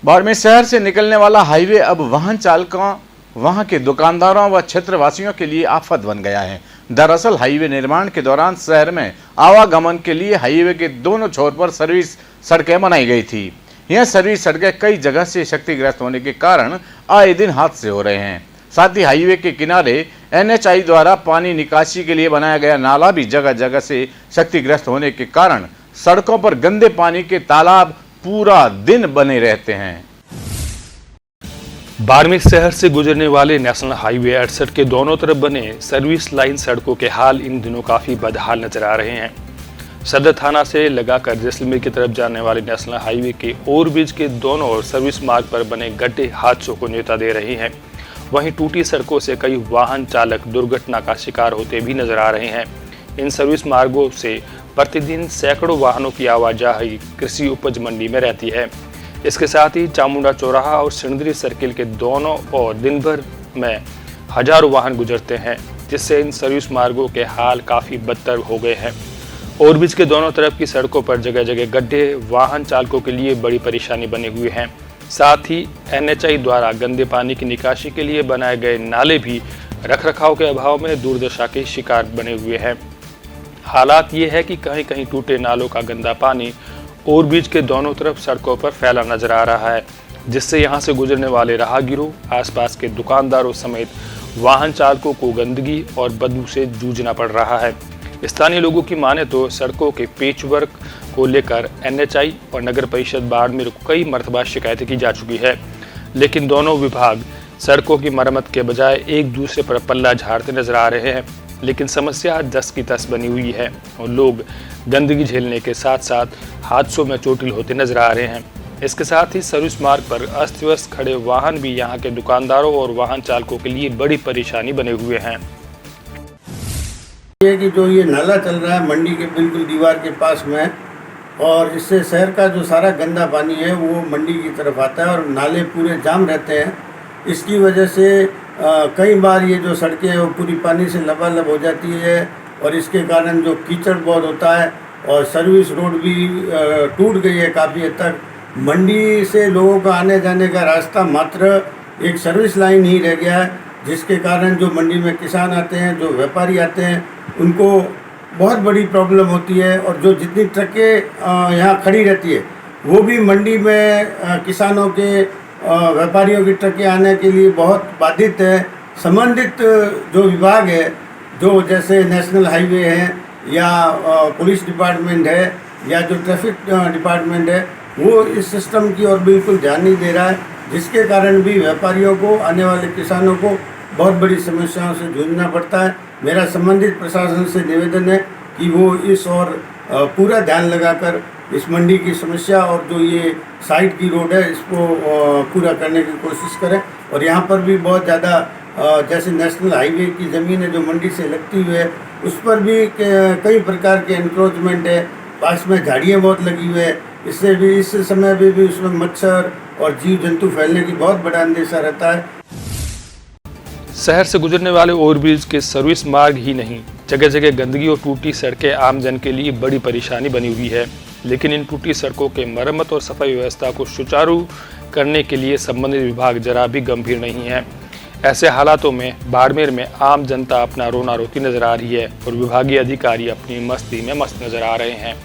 बाड़मेर शहर से निकलने वाला हाईवे अब वाहन चालकों, वहां के दुकानदारों व क्षेत्रवासियों के लिए आफत बन गया है। दरअसल हाईवे निर्माण के दौरान शहर में आवागमन के लिए हाईवे के दोनों छोर पर सर्विस सड़कें बनाई गई थी। यह सर्विस सड़कें कई जगह से क्षतिग्रस्त होने के कारण आए दिन हादसे हो रहे हैं। साथ ही हाईवे के किनारे NHI द्वारा पानी निकासी के लिए बनाया गया नाला भी जगह जगह से क्षतिग्रस्त होने के कारण सड़कों पर गंदे पानी के तालाब पूरा दिन बने रहते हैं। बाड़मेर शहर से गुजरने वाले नेशनल हाईवे 68 के दोनों तरफ बने सर्विस लाइन सड़कों के हाल इन दिनों काफी बदहाल नजर आ रहे हैं। सदर थाना से लगाकर जैसलमेर की तरफ जाने वाले नेशनल हाईवे के ओवरब्रिज के दोनों ओर सर्विस मार्ग पर बने गड्ढे हादसों को न्योता दे रहे हैं। वहीं टूटी सड़कों से कई वाहन चालक दुर्घटना का शिकार होते भी नजर आ रहे हैं। इन सर्विस मार्गों से प्रतिदिन सैकड़ों वाहनों की आवाजाही कृषि उपज मंडी में रहती है। इसके साथ ही चामुंडा चौराहा और सिंदरी सर्किल के दोनों ओर दिन भर में हजारों वाहन गुजरते हैं, जिससे इन सर्विस मार्गों के हाल काफ़ी बदतर हो गए हैं। ओवरब्रिज के दोनों तरफ की सड़कों पर जगह जगह गड्ढे वाहन चालकों के लिए बड़ी परेशानी बने हुए हैं। साथ ही NHI द्वारा गंदे पानी की निकासी के लिए बनाए गए नाले भी रखरखाव के अभाव में दुर्दशा के शिकार बने हुए हैं। हालात ये है कि कहीं कहीं टूटे नालों का गंदा पानी ओवरब्रिज के दोनों तरफ सड़कों पर फैला नजर आ रहा है, जिससे यहाँ से गुजरने वाले राहगीरों, आसपास के दुकानदारों समेत वाहन चालकों को गंदगी और बदबू से जूझना पड़ रहा है। स्थानीय लोगों की माने तो सड़कों के पेचवर्क को लेकर NHI और नगर परिषद बाड़मेर को कई मरतबा शिकायतें की जा चुकी है, लेकिन दोनों विभाग सड़कों की मरम्मत के बजाय एक दूसरे पर पल्ला झाड़ते नजर आ रहे हैं। लेकिन समस्या दस की तस बनी हुई है और लोग गंदगी झेलने के साथ साथ हादसों में चोटिल होते नजर आ रहे हैं। इसके साथ ही सर्विस मार्ग पर अस्त व्यस्त खड़े वाहन भी यहाँ के दुकानदारों और वाहन चालकों के लिए बड़ी परेशानी बने हुए हैं। ये कि जो ये नाला चल रहा है मंडी के बिल्कुल दीवार के पास में, और इससे शहर का जो सारा गंदा पानी है वो मंडी की तरफ आता है और नाले पूरे जाम रहते हैं। इसकी वजह से कई बार ये जो सड़कें हैं वो पूरी पानी से लबालब हो जाती है और इसके कारण जो कीचड़ बहुत होता है और सर्विस रोड भी टूट गई है काफ़ी हद तक। मंडी से लोगों का आने जाने का रास्ता मात्र एक सर्विस लाइन ही रह गया है, जिसके कारण जो मंडी में किसान आते हैं, जो व्यापारी आते हैं, उनको बहुत बड़ी प्रॉब्लम होती है। और जो जितनी ट्रकें यहाँ खड़ी रहती है वो भी मंडी में किसानों के व्यापारियों की ट्रकें आने के लिए बहुत बाधित है। संबंधित जो विभाग है, जो जैसे नेशनल हाईवे है या पुलिस डिपार्टमेंट है या जो ट्रैफिक डिपार्टमेंट है, वो इस सिस्टम की ओर बिल्कुल ध्यान नहीं दे रहा है, जिसके कारण भी व्यापारियों को, आने वाले किसानों को बहुत बड़ी समस्याओं से जूझना पड़ता है। मेरा संबंधित प्रशासन से निवेदन है कि वो इस ओर पूरा ध्यान लगाकर इस मंडी की समस्या और जो ये साइड की रोड है इसको पूरा करने की कोशिश करें। और यहाँ पर भी बहुत ज़्यादा जैसे नेशनल हाईवे की ज़मीन है जो मंडी से लगती हुई है, उस पर भी कई प्रकार के एनक्रोचमेंट है, पास में झाड़ियाँ बहुत लगी हुई है। इससे भी इस समय भी उसमें मच्छर और जीव जंतु फैलने की बहुत बड़ा अंदेशा रहता है। शहर से गुजरने वाले ओवरब्रिज के सर्विस मार्ग ही नहीं, जगह जगह गंदगी और टूटी सड़कें आम जन के लिए बड़ी परेशानी बनी हुई है। लेकिन इन टूटी सड़कों के मरम्मत और सफाई व्यवस्था को सुचारू करने के लिए संबंधित विभाग जरा भी गंभीर नहीं है। ऐसे हालातों में बाड़मेर में आम जनता अपना रोना रोती नजर आ रही है और विभागीय अधिकारी अपनी मस्ती में मस्त नजर आ रहे हैं।